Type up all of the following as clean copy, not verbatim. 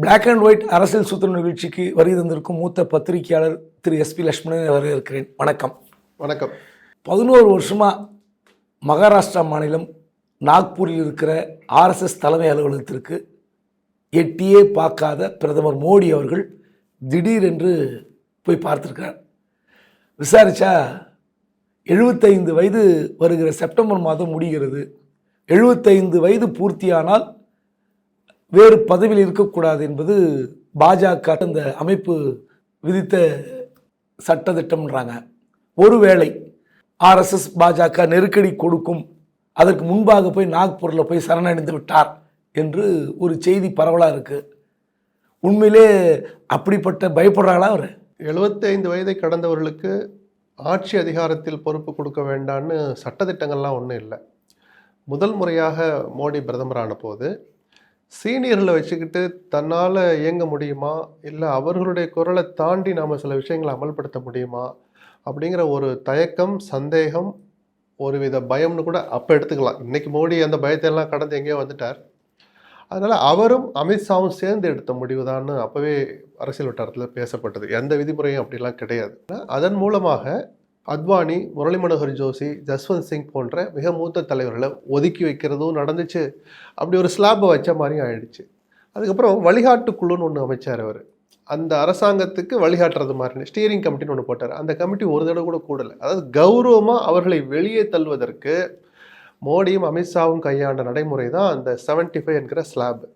Black and white அரசியல் சூத்திரம் நிகழ்ச்சிக்கு வருகை தந்திருக்கும் மூத்த பத்திரிகையாளர் திரு எஸ்பி லட்சுமணன் வரவேற்கிறேன். வணக்கம். வணக்கம். 11 வருஷமாக மகாராஷ்டிரா மாநிலம் நாக்பூரில் இருக்கிற ஆர்எஸ்எஸ் தலைமை அலுவலகத்திற்கு எட்டியே பார்க்காத பிரதமர் மோடி அவர்கள் திடீரென்று போய் பார்த்துருக்கிறார். விசாரித்தா 75 வயது வருகிற செப்டம்பர் மாதம் முடிகிறது. 75 வயது பூர்த்தியானால் வேறு பதவியில் இருக்கக்கூடாது என்பது பாஜக அந்த அமைப்பு விதித்த சட்டத்திட்டம்ன்றாங்க. ஒருவேளை ஆர்எஸ்எஸ் பாஜக நெருக்கடி கொடுக்கும், அதற்கு முன்பாக போய் நாக்பூரில் போய் சரணடைந்து விட்டார் என்று ஒரு செய்தி பரவலாக இருக்குது. உண்மையிலே அப்படிப்பட்ட பயப்படுறாங்களா அவர்? 75 வயதை கடந்தவர்களுக்கு ஆட்சி அதிகாரத்தில் பொறுப்பு கொடுக்க வேண்டான்னு சட்டத்திட்டங்கள்லாம் ஒன்றும் இல்லை. முதல் முறையாக மோடி பிரதமரான போது சீனியர்களை வச்சுக்கிட்டு தன்னால் இயங்க முடியுமா, இல்லை அவர்களுடைய குரலை தாண்டி நாம் சில விஷயங்களை அமல்படுத்த முடியுமா அப்படிங்கிற ஒரு தயக்கம், சந்தேகம், ஒரு வித பயம்னு கூட அப்போ எடுத்துக்கலாம். இன்றைக்கி மோடி அந்த பயத்தை எல்லாம் கடந்து எங்கேயோ வந்துட்டார். அதனால் அவரும் அமித்ஷாவும் சேர்ந்து எடுத்த முடிவு தான்னு அப்போவே அரசியல் வட்டாரத்தில் பேசப்பட்டது. எந்த விதிமுறையும் அப்படிலாம் கிடையாது. அதன் மூலமாக அத்வானி, முரளி மனோகர் ஜோஷி, ஜஸ்வந்த் சிங் போன்ற மிக மூத்த தலைவர்களை ஒதுக்கி வைக்கிறதும் நடந்துச்சு. அப்படி ஒரு ஸ்லாப்பை வச்ச மாதிரியும் ஆயிடுச்சு. அதுக்கப்புறம் வழிகாட்டு குழுன்னு ஒன்று அமைச்சார் அவர். அந்த அரசாங்கத்துக்கு வழிகாட்டுறது மாதிரி ஸ்டீரிங் கமிட்டின்னு ஒன்று போட்டார். அந்த கமிட்டி ஒரு தடவை கூட கூடலை. அதாவது கௌரவமாக அவர்களை வெளியே தள்ளுவதற்கு மோடியும் அமித்ஷாவும் கையாண்ட நடைமுறை தான் அந்த 75 என்கிற ஸ்லாப்.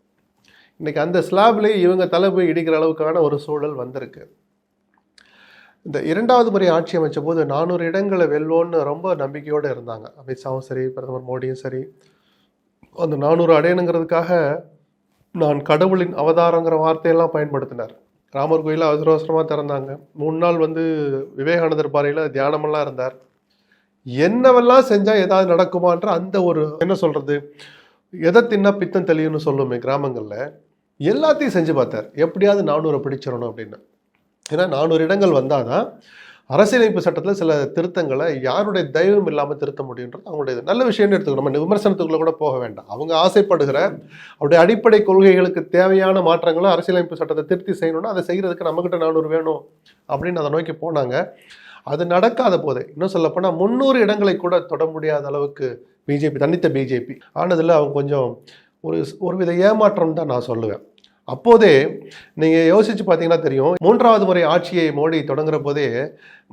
இன்னைக்கு அந்த ஸ்லாப்லேயே இவங்க தலை போய் இடிக்கிற அளவுக்கான ஒரு சூழல் வந்திருக்கு. இந்த இரண்டாவது முறை ஆட்சி அமைச்ச போது 400 இடங்களை வெல்வோன்னு ரொம்ப நம்பிக்கையோடு இருந்தாங்க. அமித்ஷாவும் சரி, பிரதமர் மோடியும் சரி. அந்த 400 அடையணுங்கிறதுக்காக நான் கடவுளின் அவதாரங்கிற வார்த்தையெல்லாம் பயன்படுத்தினார். ராமர் கோயிலில் அவசர அவசரமாக திறந்தாங்க. 3 நாள் விவேகானந்தர் பாறையில் தியானமெல்லாம் இருந்தார். என்னவெல்லாம் செஞ்சால் ஏதாவது நடக்குமான்ற அந்த ஒரு என்ன சொல்கிறது, எதை தின்னா பித்தம் தெளியும்னு சொல்லுமே கிராமங்களில், எல்லாத்தையும் செஞ்சு பார்த்தார். எப்படியாவது 400 பிடிச்சிடணும் அப்படின்னு. ஏன்னா 400 இடங்கள் வந்தால் தான் அரசியலமைப்பு சட்டத்தில் சில திருத்தங்களை யாருடைய தயவும் இல்லாமல் திருத்த முடியுன்றது அவங்களுடைய நல்ல விஷயம்னு எடுத்துக்கணும். நம்ம விமர்சனத்துக்குள்ளே கூட போக வேண்டாம். அவங்க ஆசைப்படுகிற அவருடைய அடிப்படை கொள்கைகளுக்கு தேவையான மாற்றங்களும் அரசியலமைப்பு சட்டத்தை திருத்தி செய்யணும்னா அதை செய்கிறதுக்கு நம்மக்கிட்ட 400 வேணும் அப்படின்னு அதை நோக்கி போனாங்க. அது நடக்காத போதே, இன்னும் சொல்லப்போனால் 300 இடங்களை கூட தொட முடியாத அளவுக்கு தன்னித்த பிஜேபி ஆனதில் அவங்க கொஞ்சம் ஒரு வித ஏமாற்றம் தான் நான் சொல்லுவேன். அப்போதே நீங்கள் யோசித்து பார்த்தீங்கன்னா தெரியும், 3வது முறை ஆட்சியை மோடி தொடங்குற போதே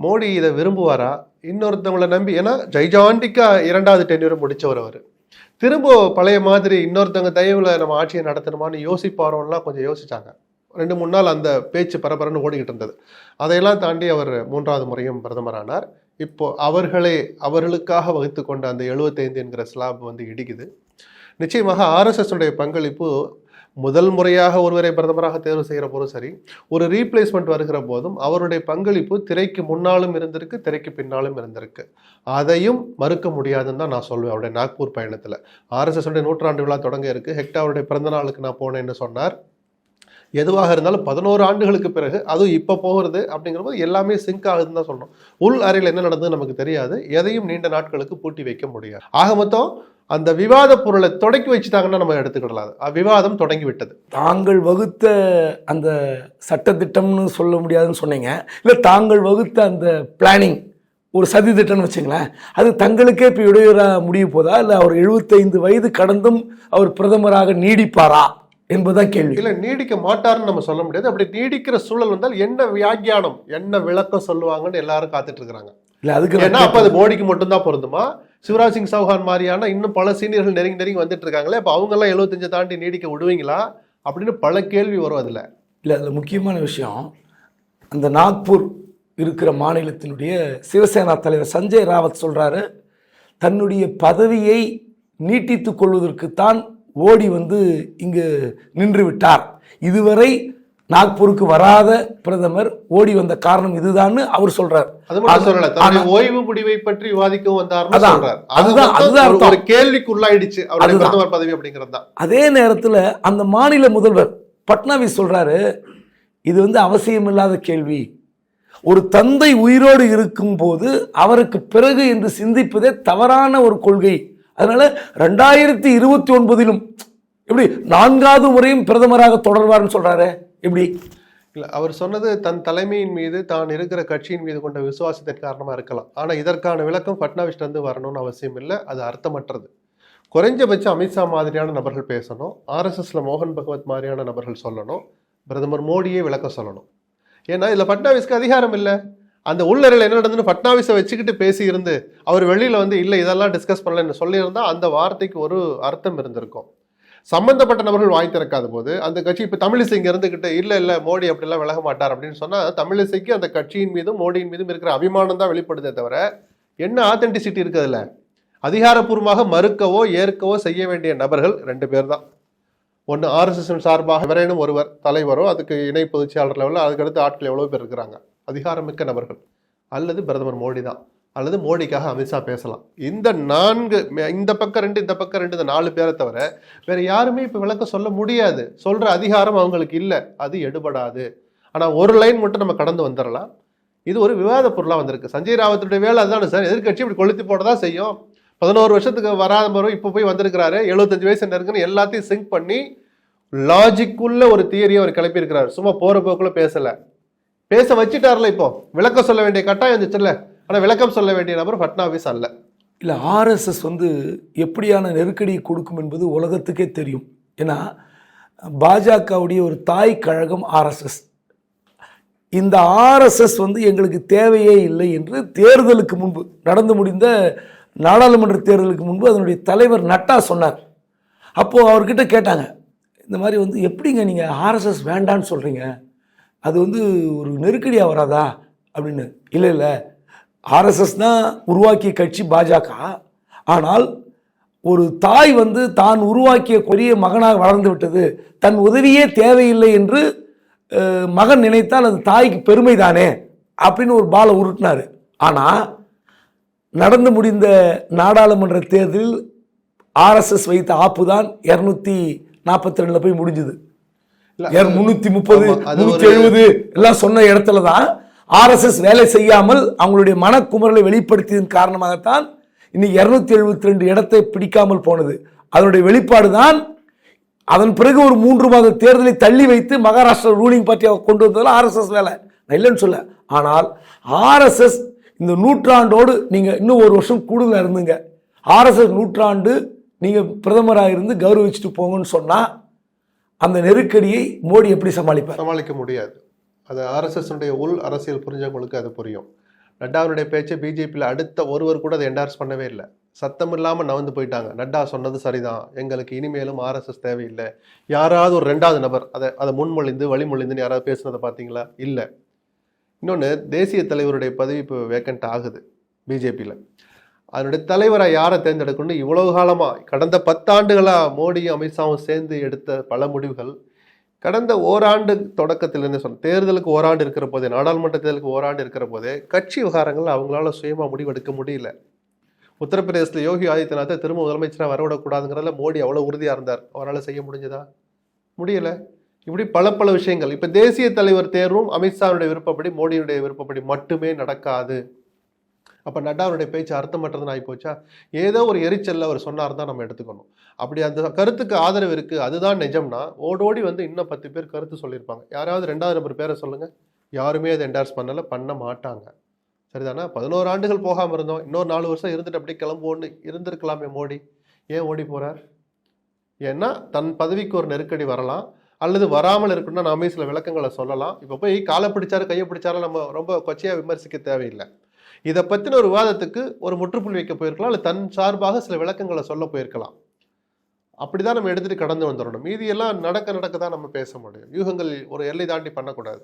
மோடி இதை விரும்புவாரா, இன்னொருத்தவங்களை நம்பி, ஏன்னா ஜெய்ஜாண்டிக்கா 2வது டென்யூரை முடித்தவர் அவர், திரும்ப பழைய மாதிரி இன்னொருத்தவங்க தயவில் நம்ம ஆட்சியை நடத்தணுமான்னு யோசிப்பாரோம்லாம் கொஞ்சம் யோசிச்சாங்க. 2-3 நாள் அந்த பேச்சு பரபரன்னு ஓடிக்கிட்டு இருந்தது. அதையெல்லாம் தாண்டி அவர் 3வது முறையும் பிரதமரானார். இப்போ அவர்களுக்காக வகுத்து கொண்ட அந்த 75 என்கிற ஸ்லாப் இடிக்குது. நிச்சயமாக ஆர்எஸ்எஸ் உடைய பங்களிப்பு முதல் முறையாக ஒருவரை பிரதமராக தேர்வு செய்கிற போதும் சரி, ஒரு ரீப்ளேஸ்மெண்ட் வருகிற போதும் அவருடைய பங்களிப்பு திரைக்கு முன்னாலும் இருந்திருக்கு, திரைக்கு பின்னாலும் இருந்திருக்கு. அதையும் மறுக்க முடியாதுன்னு தான் நான் சொல்லுவேன். அவருடைய நாக்பூர் பயணத்தில் ஆர்எஸ்எஸ் உடைய 100ஆண்டு விழா தொடங்க இருக்கு. ஹெக்டாவுடைய பிறந்த நாளுக்கு நான் போனேன்னு சொன்னார். எதுவாக இருந்தாலும் 11 ஆண்டுகளுக்கு பிறகு, அதுவும் இப்போ போகிறது அப்படிங்கிறபோது எல்லாமே சிங்க் ஆகுதுன்னு தான் சொல்லணும். உள் அறையில் என்ன நடந்ததுன்னு நமக்கு தெரியாது. எதையும் நீண்ட நாட்களுக்கு பூட்டி வைக்க முடியாது. ஆக மொத்தம் அந்த விவாத பொருளை தொடக்கி வச்சுட்டாங்கன்னா நம்ம எடுத்துக்கிடலாம். விவாதம் தொடங்கி விட்டது. தாங்கள் வகுத்த அந்த சட்டத்திட்டம்னு சொல்ல முடியாதுன்னு சொன்னீங்க. இல்லை, தாங்கள் வகுத்த அந்த பிளானிங் ஒரு சதி திட்டம்னு வச்சுங்களேன், அது தங்களுக்கே இப்போ இடையூறாக முடிய போதா, இல்லை அவர் 75 வயது கடந்தும் அவர் பிரதமராக நீடிப்பாரா என்பதுதான் கேள்வி. இல்லை, நீடிக்க மாட்டாருன்னு நம்ம சொல்ல முடியாது. அப்படி நீடிக்கிற சூழல் வந்தால் என்ன வியாக்கியானம், என்ன விளக்கம் சொல்லுவாங்கன்னு எல்லாரும் காத்துட்டு இருக்கிறாங்க. இல்லை, அதுக்கு ஏன்னா அப்போ அது மோடிக்கு மட்டும்தான் பொருந்துமா? சிவராஜ் சிங் சௌஹான் மாதிரியான இன்னும் பல சீனியர்கள் நெருங்கி வந்துட்டு இருக்காங்களே, இப்போ அவங்கெல்லாம் 75 தாண்டி நீடிக்க விடுவீங்களா அப்படின்னு பல கேள்வி வரும். அதில் அதில் முக்கியமான விஷயம், அந்த நாக்பூர் இருக்கிற மாநிலத்தினுடைய சிவசேனா தலைவர் சஞ்சய் ராவத் சொல்கிறாரு, தன்னுடைய பதவியை நீட்டித்து கொள்வதற்குத்தான் ஓடி இங்கு நின்று விட்டார். இதுவரை நாக்பூருக்கு வராத பிரதமர் ஓடி வந்த காரணம் இதுதான் அவர் சொல்றார். அது மட்டும் சொல்லல, தன்னுடைய ஓய்வு முடிவை பற்றி விவாதிக்கவும் வந்தார்னு சொல்றார். அதுதான் ஒரு கேள்விக்கு உள்ளாயிடுச்சு அவருடைய பிரதமர் பதவி அப்படிங்கிறது தான். அதே நேரத்தில் அந்த மாநில முதல்வர் பட்னாவிஸ் சொல்றாரு, இது அவசியமில்லாத கேள்வி. ஒரு தந்தை உயிரோடு இருக்கும் போது அவருக்கு பிறகு என்று சிந்திப்பதே தவறான ஒரு கொள்கை. அதனால 2029 எப்படி 4வது முறையும் பிரதமராக தொடர்வார்னு சொல்றாரு? எப்படி? இல்லை, அவர் சொன்னது தன் தலைமையின் மீது தான் இருக்கிற கட்சியின் மீது கொண்ட விசுவாசத்தின் காரணமாக இருக்கலாம். ஆனால் இதற்கான விளக்கம் ஃபட்னாவிஸ்ல இருந்து வரணும்னு அவசியம் இல்லை. அது அர்த்தமற்றது. குறைஞ்சபட்சம் அமித்ஷா மாதிரியான நபர்கள் பேசணும், ஆர்எஸ்எஸ்ல மோகன் பகவத் மாதிரியான நபர்கள் சொல்லணும், பிரதமர் மோடியே விளக்கம் சொல்லணும். ஏன்னா இதில் ஃபட்னாவிஸ்க்கு அதிகாரம் இல்லை. அந்த உள்ளறையில் என்ன நடந்துன்னு ஃபட்னாவிஸை வச்சுக்கிட்டு பேசி இருந்து அவர் வெளியில் வந்து இல்லை இதெல்லாம் டிஸ்கஸ் பண்ணலன்னு சொல்லியிருந்தால் அந்த வார்த்தைக்கு ஒரு அர்த்தம் இருந்திருக்கும். சம்பந்தப்பட்ட நபர்கள் வாய் திறக்காத போது அந்த கட்சி இப்போ தமிழிசை இங்கே இருந்துக்கிட்டு இல்லை மோடி அப்படிலாம் விலக மாட்டார் அப்படின்னு சொன்னால் தமிழிசைக்கு அந்த கட்சியின் மீதும் மோடியின் மீதும் இருக்கிற அபிமானம் தான் வெளிப்படுதே தவிர என்ன ஆத்தென்டிசிட்டி இருக்குதுல்ல. அதிகாரப்பூர்வமாக மறுக்கவோ ஏற்கவோ செய்ய வேண்டிய நபர்கள் 2 பேர் தான். ஒன்று ஆர்எஸ்எஸ் சார்பாக எவரேனும் ஒருவர் தலைவரோ, அதுக்கு இணை பொதுச்செயலாளர் லெவலில் அதுக்கடுத்து ஆட்கள் எவ்வளோ பேர் இருக்கிறாங்க அதிகாரமிக்க நபர்கள், அல்லது பிரதமர் மோடி தான், அல்லது மோடிக்காக அமித்ஷா பேசலாம். இந்த 4 இந்த பக்கம் 2 இந்த பக்கம் 2 இந்த 4 பேரை தவிர வேற யாருமே இப்போ விளக்கம் சொல்ல முடியாது. சொல்ற அதிகாரம் அவங்களுக்கு இல்லை, அது எடுபடாது. ஆனால் ஒரு லைன் மட்டும் நம்ம கடந்து வந்துடலாம். இது ஒரு விவாத பொருளாக வந்திருக்கு. சஞ்சய் ராவத்துடைய வேலை அதுதானே சார். எதிர்கட்சி இப்படி கொளுத்தி போடதான் செய்யும். 11 வருஷத்துக்கு வராத மரம் இப்போ போய் வந்திருக்கிறாரு, 75 வயசு என்ன இருக்குன்னு எல்லாத்தையும் சிங்க் பண்ணி லாஜிக்குள்ள ஒரு தியரியை அவர் கிளப்பியிருக்கிறார். சும்மா போற போக்குள்ள பேச வச்சுட்டார்ல. இப்போ விளக்கம் சொல்ல வேண்டிய கட்டாயம் இருந்துச்சுல்ல. ஆனா விளக்கம் சொல்ல வேண்டிய நபர் ஃபட்னாவிஸ் அல்ல. இல்லை, ஆர்எஸ்எஸ் வந்து எப்படியான நெருக்கடியை கொடுக்கும் என்பது உலகத்துக்கே தெரியும். ஏன்னா பாஜகவுடைய ஒரு தாய் கழகம் ஆர்எஸ்எஸ். இந்த ஆர்எஸ்எஸ் வந்து எங்களுக்கு தேவையே இல்லை என்று தேர்தலுக்கு முன்பு, நடந்து முடிந்த நாடாளுமன்ற தேர்தலுக்கு முன்பு அதனுடைய தலைவர் நட்டா சொன்னார். அப்போது அவர்கிட்ட கேட்டாங்க, இந்த மாதிரி வந்து எப்படிங்க நீங்கள் ஆர்எஸ்எஸ் வேண்டான்னு சொல்கிறீங்க, அது வந்து ஒரு நெருக்கடியாக வராதா அப்படின்னு. இல்லை ஆர்எஸ்எஸ் தான் உருவாக்கிய கட்சி பாஜக. ஆனால் ஒரு தாய் வந்து தான் உருவாக்கிய கொரிய மகனாக வளர்ந்து விட்டது, தன் உதவியே தேவையில்லை என்று மகன் நினைத்தால் அது தாய்க்கு பெருமை தானே அப்படின்னு ஒரு பாலை உருட்டினார். ஆனால் நடந்து முடிந்த நாடாளுமன்ற தேர்தலில் ஆர்எஸ்எஸ் வைத்த ஆப்பு தான் 242 போய் முடிஞ்சுது. 330 370 எல்லாம் சொன்ன இடத்துல தான் ஆர்எஸ்எஸ் வேலை செய்யாமல் அவங்களுடைய மனக்குமரலை வெளிப்படுத்தியதன் காரணமாகத்தான் இன்னைக்கு 272 இடத்தை பிடிக்காமல் போனது. அதனுடைய வெளிப்பாடு தான் அதன் பிறகு ஒரு 3 மாத தேர்தலை தள்ளி வைத்து மகாராஷ்டிரா ரூலிங் பார்ட்டியை கொண்டு வந்ததில் ஆர்எஸ்எஸ் வேலை. நான் இல்லைன்னு சொல்ல. ஆனால் ஆர்எஸ்எஸ் இந்த நூற்றாண்டோடு நீங்கள் இன்னும் 1 வருஷம் கூடுதலாக இருந்துங்க, ஆர்எஸ்எஸ் நூற்றாண்டு நீங்கள் பிரதமராக இருந்து கௌரவிச்சுட்டு போங்கன்னு சொன்னால் அந்த நெருக்கடியை மோடி எப்படி சமாளிப்பார்? சமாளிக்க முடியாது. அது ஆர்எஸ்எஸ்னுடைய உள் அரசியல் புரிஞ்சவங்களுக்கு அது புரியும். நட்டாவுடைய பேச்சை பிஜேபியில் அடுத்த ஒருவர் கூட அதை என்டார்ஸ் பண்ணவே இல்லை. சத்தம் இல்லாமல் நவந்து போயிட்டாங்க. நட்டா சொன்னது சரிதான், எங்களுக்கு இனிமேலும் ஆர்எஸ்எஸ் தேவையில்லை. யாராவது ஒரு 2வது நபர் அதை முன்மொழிந்து வழிமொழிந்துன்னு யாராவது பேசுனதை பார்த்தீங்களா? இல்லை. இன்னொன்று, தேசிய தலைவருடைய பதவி இப்போ வேக்கண்ட் ஆகுது பிஜேபியில். அதனுடைய தலைவரை யாரை தேர்ந்தெடுக்கணும்னு இவ்வளவு காலமாக கடந்த 10 ஆண்டுகளாக மோடியும் அமித்ஷாவும் சேர்ந்து எடுத்த பல முடிவுகள் கடந்த ஓராண்டு தொடக்கத்திலிருந்து தேர்தலுக்கு ஓராண்டு இருக்கிற போதே, நாடாளுமன்ற தேர்தலுக்கு ஓராண்டு இருக்கிற போதே கட்சி விவகாரங்கள் அவங்களால சுயமாக முடிவெடுக்க முடியல. உத்தரப்பிரதேசத்தில் யோகி ஆதித்யநாத்தை திரும்ப முதலமைச்சராக வரவிடக்கூடாதுங்கிறதுல மோடி அவ்வளோ உறுதியாக இருந்தார். அவரால் செய்ய முடிஞ்சதா? முடியலை. இப்படி பல விஷயங்கள். இப்போ தேசிய தலைவர் தேர்வும் அமித்ஷாவுடைய விருப்பப்படி மோடியுடைய விருப்பப்படி மட்டுமே நடக்காது. அப்போ நட்டாவுடைய பேச்சு அர்த்தமற்றதுன்னு ஆகிப்போச்சா? ஏதோ ஒரு எரிச்சல்ல அவர் சொன்னார் தான் நம்ம எடுத்துக்கணும். அப்படி அந்த கருத்துக்கு ஆதரவு இருக்குது, அதுதான் நிஜம்னா ஓடோடி வந்து இன்னும் 10 பேர் கருத்து சொல்லியிருப்பாங்க. யாராவது 2வது நபர் பேரை சொல்லுங்கள். யாருமே அதை என்டார்ஸ் பண்ண மாட்டாங்க. சரிதானா? 11 ஆண்டுகள் போகாமல் இருந்தோம், இன்னொரு 4 வருஷம் இருந்துட்டு அப்படியே கிளம்புவோன்னு இருந்திருக்கலாமே மோடி. ஏன் ஓடி போகிறார்? ஏன்னா தன் பதவிக்கு ஒரு நெருக்கடி வரலாம், அல்லது வராமல் இருக்கணும்னா நாமே சில விளக்கங்களை சொல்லலாம். இப்போ போய் காலை பிடிச்சாரு கையை பிடிச்சாரு நம்ம ரொம்ப கொச்சையாக விமர்சிக்க தேவையில்லை. இதை பற்றின ஒரு விவாதத்துக்கு ஒரு முற்றுப்புள்ளி வைக்க போயிருக்கலாம், இல்லை தன் சார்பாக சில விளக்கங்களை சொல்ல போயிருக்கலாம். அப்படிதான் நம்ம எடுத்துட்டு கடந்து வந்துடணும். மீதியெல்லாம் நடக்க தான் நம்ம பேச முடியும். யூகங்கள் ஒரு எல்லை தாண்டி பண்ணக்கூடாது.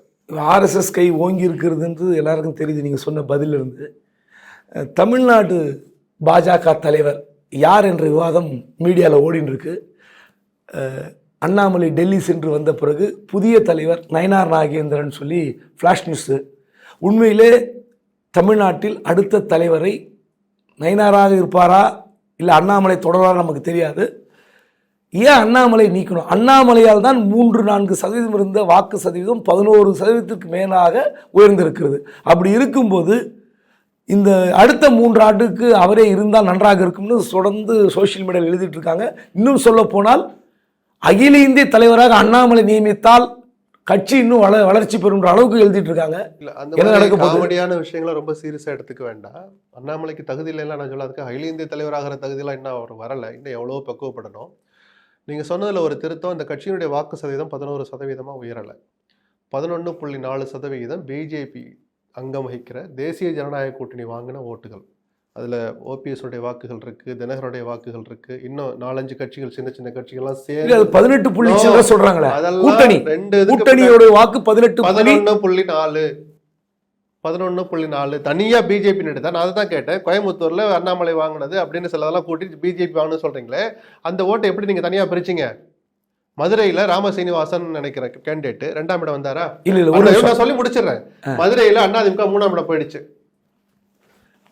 ஆர்எஸ்எஸ் கை ஓங்கி இருக்கிறதுன்றது எல்லாருக்கும் தெரியுது. நீங்கள் சொன்ன பதிலிருந்து தமிழ்நாடு பாஜக தலைவர் யார் என்ற விவாதம் மீடியாவில் ஓடின்னு இருக்கு. அண்ணாமலை டெல்லி சென்று வந்த பிறகு புதிய தலைவர் நயனார் நாகேந்திரன் சொல்லி ஃப்ளாஷ் நியூஸு. உண்மையிலே தமிழ்நாட்டில் அடுத்த தலைவரை நயனாராக இருப்பாரா இல்லை அண்ணாமலை தொடர்வாரா நமக்கு தெரியாது. ஏன் அண்ணாமலை நீக்கணும்? அண்ணாமலையால் தான் 3-4% இருந்த வாக்கு சதவீதம் 11% மேலாக உயர்ந்திருக்கிறது. அப்படி இருக்கும்போது இந்த அடுத்த 3 ஆண்டுக்கு அவரே இருந்தால் நன்றாக இருக்கும்னு தொடர்ந்து சோஷியல் மீடியாவில் எழுதிட்டு இருக்காங்க. இன்னும் சொல்ல போனால் அகில இந்திய தலைவராக அண்ணாமலை நியமித்தால் கட்சி இன்னும் வளர்ச்சி பெறும் அளவுக்கு எழுதிட்டு இருக்காங்க. இல்ல அந்த என்ன மாதிரி நடக்க போகுது? காமெடியான விஷயங்களை ரொம்ப சீரியஸா எடுத்துக்க வேண்டாம். அண்ணாமலைக்கு தகுதி இல்லைன்னா நான் சொல்ல, அதுக்கு அகில இந்திய தலைவராகிற தகுதியெல்லாம் இன்னும் அவர் வரல, இன்னும் எவ்வளவோ பக்குவப்படணும். நீங்க சொன்னதுல ஒரு திருத்தம், இந்த கட்சியினுடைய வாக்கு சதவீதம் 11% உயரல, 11.4% பிஜேபி அங்கம் வகிக்கிற தேசிய ஜனநாயக கூட்டணி வாங்கின ஓட்டுகள். அதுல ஓபிஎஸ் உடைய வாக்குகள் இருக்கு, தினகருடைய வாக்குகள் இருக்கு, இன்னும் 4-5 கட்சிகள், சின்ன சின்ன கட்சிகள்லாம் இல்ல, சேர்ந்து அது 18 புள்ளி சில்லறை சொல்றாங்களே. அதெல்லாம் கூட்டணி ரெண்டு இதுக்கு கூட்டணியோட வாக்கு 18.4. 11.4 தனியா பிஜேபி தான். நான் அதை தான் கேட்டேன். கோயம்புத்தூர்ல அண்ணாமலை வாங்கினது அப்படின்னு சிலதெல்லாம் கூட்டி பிஜேபி வாங்கணும்னு சொல்றீங்களே, அந்த ஓட்டை எப்படி நீங்க தனியா பிரிச்சீங்க? மதுரையில ராம சீனிவாசன் நினைக்கிற கேண்டிடேட் 2ஆம் இடம் வந்தாரா? இல்ல, நான் சொல்லி முடிச்சிடுறேன். மதுரையில அதிமுக 3ஆம் இடம் போயிடுச்சு,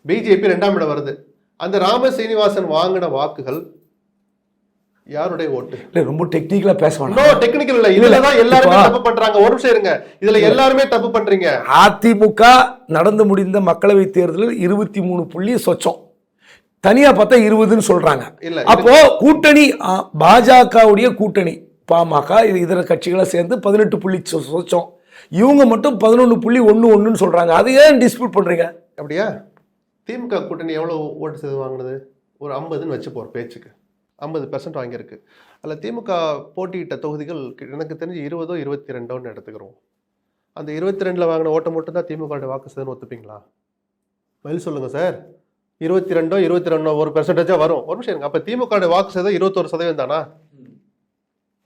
பிஜேபி 2ஆம் இடம் வருது. அந்த ராம சீனிவாசன் வாங்கின வாக்குகள் யாருடைய ஓட்டு? இல்ல, ரொம்ப டெக்னிக்கலா பேச நோ வேண்டாம். டெக்னிக்கல் இல்ல, இதுலதான் எல்லாருமே தப்பு பண்றாங்க. ஒரு நிமிஷம் இருங்க, இதுல எல்லாருமே தப்பு பண்றீங்க. அதிமுக நடந்து முடிந்த மக்களவை தேர்தலில் 23 புள்ளி சொச்சம், தனியா பார்த்தா 20ன்னு சொல்றாங்க. இல்ல அப்போ கூட்டணி பாஜகவுடைய கூட்டணி பாமக இதர கட்சிகளை சேர்ந்து 18 புள்ளி சொச்சம், இவங்க மட்டும் 11.11 சொல்றாங்க. அது ஏன் டிஸ்பியூட் பண்றீங்க? அப்படியா? திமுக கூட்டணி எவ்வளவு ஓட்டு சதவீதம் வாங்கினது? ஒரு 50ன்னு வச்சு போற பேச்சுக்கு 50% வாங்கியிருக்கு. அதில் திமுக போட்டியிட்ட தொகுதிகள் எனக்கு தெரிஞ்சு 20ஓ 22ஓன்னு எடுத்துக்கிறோம். அந்த 22ல் வாங்கின ஓட்டை மட்டும் தான் திமுக வாக்கு சதவீதம் ஒத்துப்பீங்களா? பதில் சொல்லுங்க சார். 22ஓ 22 ஒரு பெர்சன்டேஜா வரும். ஒரு நிமிஷம் இருங்க. அப்ப திமுக வாக்கு சதவீதம் 21% தானா?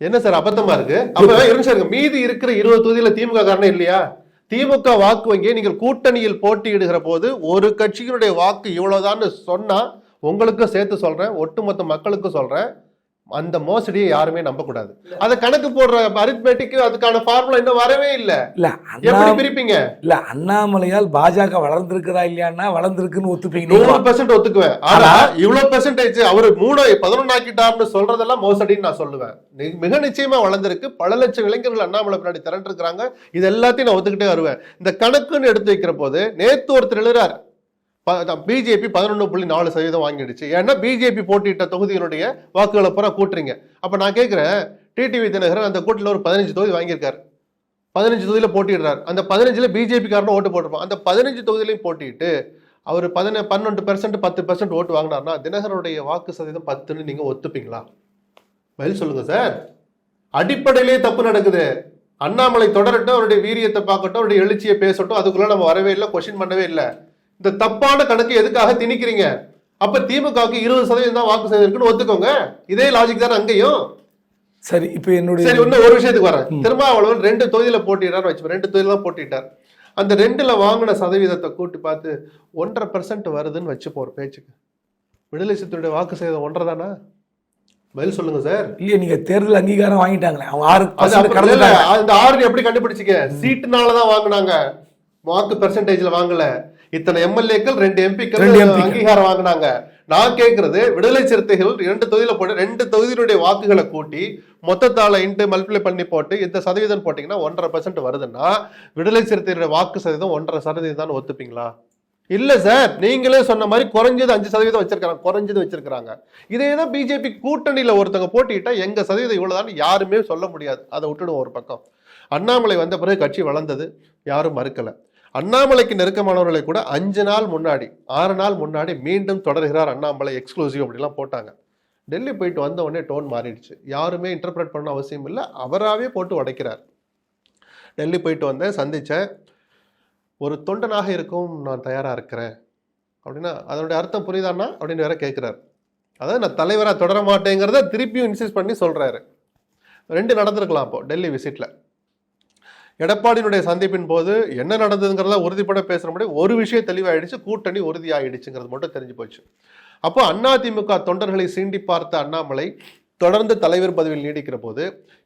என்ன சார் அபத்தமா இருக்கு? அப்ப இருங்க, மீதி இருக்கிற 20 தொகுதியில திமுக காரணம் இல்லையா? திமுக வாக்கு வங்கியை நீங்கள் கூட்டணியில் போட்டியிடுகிற போது ஒரு கட்சியினுடைய வாக்கு இவ்வளவுதான்னு சொன்னா, உங்களுக்கும் சேர்த்து சொல்றேன், ஒட்டுமொத்த மக்களுக்கும் சொல்றேன், அந்த மோசடியை யாருமே நம்பக்கூடாது. அதை கணக்கு போடுற அரித்மெட்டிக், அதுக்கான ஃபார்முலா இன்னும் வரவே இல்லை. இல்ல, எப்படி பிரிப்பீங்க? இல்ல, அண்ணாமலையால் பாஜக வளர்ந்திருக்கிறதா இல்லையான்னா வளர்ந்திருக்குன்னு ஒத்துப்பீங்க. 100% ஒத்துக்குவேன். ஆனா இவ்வளவு பெர்சன்டேஜ் அவரு 3-11 ஆக்கிட்டார்னு சொல்றதெல்லாம் மோசடின்னு நான் சொல்லுவேன். மிக நிச்சயமா வளர்ந்திருக்கு. பல லட்சம் இளைஞர்கள் அண்ணாமலை பின்னாடி திரண்டு இருக்கிறாங்க. இது எல்லாத்தையும் நான் ஒத்துக்கிட்டே வருவேன். இந்த கணக்குன்னு எடுத்து வைக்கிற போது நேத்து ஒருத்தர் எழுதுறாரு, பிஜேபி 11.4% வாங்கிடுச்சு. ஏன்னா பிஜேபி போட்டியிட்ட தொகுதிகளுடைய வாக்குகளை பூரா கூட்டுறீங்க. அப்ப நான் கேட்கிறேன், டிடிவி தினகரன் அந்த கூட்டில் ஒரு 15 தொகுதி வாங்கியிருக்காரு, 15 தொகுதியில போட்டிடுறாரு. அந்த 15ல பிஜேபி காரனும் ஓட்டு போட்டிருப்பான். அந்த 15 தொகுதியிலையும் போட்டிட்டு அவர் 12% 10% ஓட்டு வாங்கினார்னா தினகரனுடைய வாக்கு சதவீதம் 10ன்னு நீங்க ஒத்துப்பீங்களா? பதில் சொல்லுங்க சார். அடிப்படையிலே தப்பு நடக்குது. அண்ணாமலை தொடரட்டும், அவருடைய வீரியத்தை பார்க்கட்டும், அவருடைய எழுச்சியை பேசட்டும், அதுக்குள்ள நம்ம வரவே இல்லை, கொஸ்டின் பண்ணவே இல்லை. இந்த தப்பான கணக்கு எதுக்காக திணிக்கிறீங்க? அப்ப திமுகவுக்கு 20% தான் வாக்கு சதவீதம் இருக்குன்னு ஒத்துக்கோங்க. இதே லாஜிக் தானே அங்கேயும். சரி, இப்ப என்னுடைய இன்னும் ஒரு விஷயத்துக்கு வரேன். திருமாவளவன் 2 தொகுதியில போட்டியிடாரு வச்சு, 2 தொகுதியில தான் போட்டிட்டார். அந்த 2ல வாங்கின சதவீதத்தை கூட்டி பார்த்து 1.5% வருதுன்னு வச்சு போற பேச்சுக்கு, விடுதலை சிறுத்தைகளுடைய வாக்கு சதவீதம் 1.5 தானா? பதில் சொல்லுங்க சார். இல்லையா, நீங்க தேர்தல் அங்கீகாரம் வாங்கிட்டாங்களே, அவங்க 6% அந்த 6 எப்படி கண்டுபிடிச்சிக்க? சீட்டுனாலதான் வாங்கினாங்க, வாக்கு பெர்சன்டேஜ்ல வாங்கல. இத்தனை எம்எல்ஏக்கள் 2 எம்பிக்கள் அங்கீகாரம் வாங்கினாங்க. நான் கேட்கறது, விடுதலை சிறுத்தைகள் 2 தொகுதியில போட்டு 2 தொகுதியினுடைய வாக்குகளை கூட்டி மொத்தத்தால இன்ட்டு மல்டிப்ளை பண்ணி போட்டு இந்த சதவீதம் போட்டீங்கன்னா 1.5% வருதுன்னா விடுதலை சிறுத்தைகளுடைய வாக்கு சதவீதம் 1.5% தான் ஒத்துப்பீங்களா? இல்ல சார், நீங்களே சொன்ன மாதிரி குறைஞ்சது 5% வச்சிருக்காங்க, குறைஞ்சது வச்சிருக்காங்க. இதேதான் பிஜேபி கூட்டணியில ஒருத்தங்க போட்டிட்டா எங்க சதவீதம் இவ்வளவுதான் யாருமே சொல்ல முடியாது. அதை விட்டுடுவோம் ஒரு பக்கம். அண்ணாமலை வந்த பிறகு கட்சி வளர்ந்தது, யாரும் மறுக்கல. அண்ணாமலைக்கு நெருக்கமானவர்களை கூட 5 நாள் முன்னாடி 6 நாள் முன்னாடி மீண்டும் தொடர்கிறார் அண்ணாமலை எக்ஸ்க்ளூசிவ் அப்படிலாம் போட்டாங்க. டெல்லி போயிட்டு வந்த உடனே டோன் மாறிடுச்சு. யாருமே இன்டர்பிரட் பண்ண அவசியம் இல்லை, அவராகவே போட்டு உடைக்கிறார். டெல்லி போயிட்டு வந்தேன், சந்திச்சேன், ஒரு தொண்டனாக இருக்கும் நான் தயாரா இருக்கிறேன் அப்படின்னா அதனுடைய அர்த்தம் புரியுதாண்ணா அப்படின்னு வேற கேட்கிறார். அதாவது நான் தலைவராக தொடர மாட்டேங்கிறத திருப்பியும் இன்சிஸ்ட் பண்ணி சொல்றாரு. 2 நடந்திருக்கலாம் அப்போ டெல்லி விசிட்ல. எடப்பாடியினுடைய சந்திப்பின் போது என்ன நடந்ததுங்கிறத உறுதிப்பட பேசுற முடியும், ஒரு விஷயம் தெளிவாயிடுச்சு, கூட்டணி உறுதியாயிடுச்சுங்கிறது மட்டும் தெரிஞ்சு போச்சு. அப்போ அதிமுக தொண்டர்களை சீண்டி பார்த்த அண்ணாமலை தொடர்ந்து தலைவர் பதவியில் நீடிக்கிற போது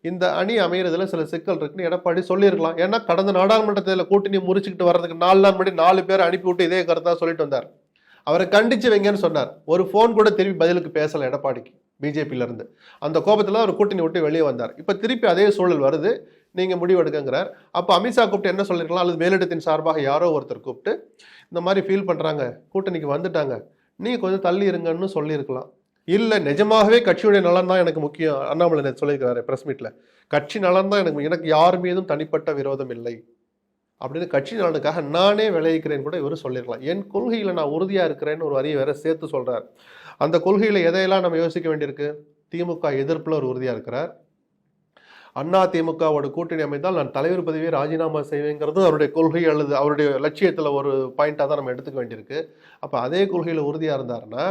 இந்த அணி அமைகிறதுல சில சிக்கல் இருக்குன்னு எடப்பாடி சொல்லியிருக்கலாம். ஏன்னா கடந்த நாடாளுமன்ற தேர்தலில் கூட்டணி முறிச்சுக்கிட்டு வர்றதுக்கு 4 நாள் முன்னாடி 4 பேர் அனுப்பி விட்டு இதே கருத்தா சொல்லிட்டு வந்தார். அவரை கண்டிச்சு வைங்கன்னு சொன்னார். ஒரு ஃபோன் கூட திருப்பி பதிலுக்கு பேசல எடப்பாடிக்கு பிஜேபியில இருந்து. அந்த கோபத்துல அவர் கூட்டணி விட்டு வெளியே வந்தார். இப்ப திருப்பி அதே சூழல் வருது, நீங்க முடிவெடுக்கிறார். அப்ப அமித்ஷா கூப்பிட்டு என்ன சொல்லிருக்கலாம், அல்லது மேலிடத்தின் சார்பாக யாரோ ஒருத்தர் கூப்பிட்டு இந்த மாதிரி ஃபீல் பண்றாங்க, கூட்டணிக்கு வந்துட்டாங்க, நீங்க கொஞ்சம் தள்ளி இருங்கன்னு சொல்லியிருக்கலாம். இல்லை நிஜமாகவே கட்சியுடைய நலன் தான் எனக்கு முக்கியம், அண்ணாமலை நேற்று சொல்லியிருக்கிறாரு ப்ரெஸ் மீட்டில், கட்சி நலன் தான் எனக்கு யார் மீதும் தனிப்பட்ட விரோதம் இல்லை அப்படின்னு கட்சி நலனுக்காக நானே விளைவிக்கிறேன்னு கூட இவர் சொல்லியிருக்கலாம். என் கொள்கையில் நான் உறுதியாக இருக்கிறேன்னு ஒரு வரியை வேற சேர்த்து சொல்கிறார். அந்த கொள்கையில் எதையெல்லாம் நம்ம யோசிக்க வேண்டியிருக்கு? திமுக எதிர்ப்பில் ஒரு உறுதியாக இருக்கிறார். அண்ணா திமுகவோட கூட்டணி அமைந்தால் நான் தலைவர் பதவியை ராஜினாமா செய்வேங்கிறது அவருடைய கொள்கை அல்லது அவருடைய லட்சியத்தில் ஒரு பாயிண்டாக தான் நம்ம எடுத்துக்க வேண்டியிருக்கு. அப்போ அதே கொள்கையில் உறுதியாக இருந்தாருன்னா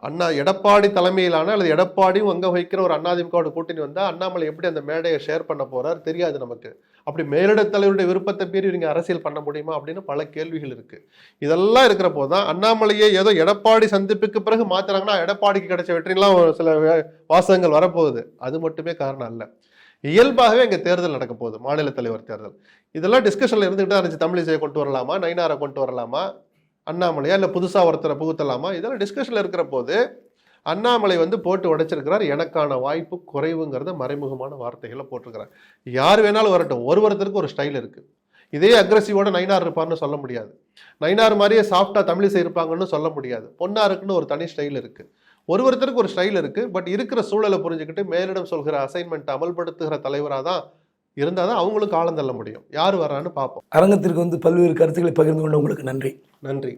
அண்ணா எடப்பாடி தலைமையிலான அல்லது எடப்பாடியும் அங்கே வைக்கிற ஒரு அதிமுகவோட கூட்டணி வந்தால் அண்ணாமலை எப்படி அந்த மேடையை ஷேர் பண்ண போறார் தெரியாது நமக்கு. அப்படி மேலிடத் தலைவருடைய விருப்பத்தை மீறி இவங்க அரசியல் பண்ண முடியுமா அப்படின்னு பல கேள்விகள் இருக்கு. இதெல்லாம் இருக்கிற போதுதான் அண்ணாமலையே ஏதோ எடப்பாடி சந்திப்புக்கு பிறகு மாத்துறாங்கன்னா எடப்பாடிக்கு கிடைச்ச வெற்றிலாம் சில வாசகங்கள் வரப்போகுது. அது மட்டுமே காரணம் அல்ல, இயல்பாகவே இங்கே தேர்தல் நடக்க போகுது, மாநில தலைவர் தேர்தல். இதெல்லாம் டிஸ்கஷன்ல இருந்துகிட்டு இருந்துச்சு. தமிழிசையை கொண்டு வரலாமா, நயினாரை கொண்டு வரலாமா, அண்ணாமலையா இல்லை புதுசாக ஒருத்தரை புகுத்தலாமா, இதெல்லாம் டிஸ்கஷனில் இருக்கிற போது அண்ணாமலை போட்டு உடைச்சிருக்கிறார். எனக்கான வாய்ப்பு குறைவுங்கிறத மறைமுகமான வார்த்தைகளை போட்டிருக்கிறார். யார் வேணாலும் வரட்டும், ஒருத்தருக்கு ஒரு ஸ்டைல் இருக்குது. இதே அக்ரெசிவோட நயினார் இருப்பார்னு சொல்ல முடியாது, நயினார் மாதிரியே சாஃப்டாக தமிழிசை இருப்பாங்கன்னு சொல்ல முடியாது. பொன்னாருக்குன்னு ஒரு தனி ஸ்டைல் இருக்குது, ஒருத்தருக்கு ஒரு ஸ்டைல் இருக்குது. பட் இருக்கிற சூழலை புரிஞ்சுக்கிட்டு மேலிடம் சொல்கிற அசைன்மெண்ட் அமல்படுத்துகிற தலைவராக தான் இருந்தால் தான் அவங்களும் காலம் தள்ள முடியும். யார் வர்றான்னு பார்ப்போம். அரங்கத்திற்கு பல்வேறு கருத்துக்களை பகிர்ந்து கொண்ட உங்களுக்கு நன்றி. நன்றி.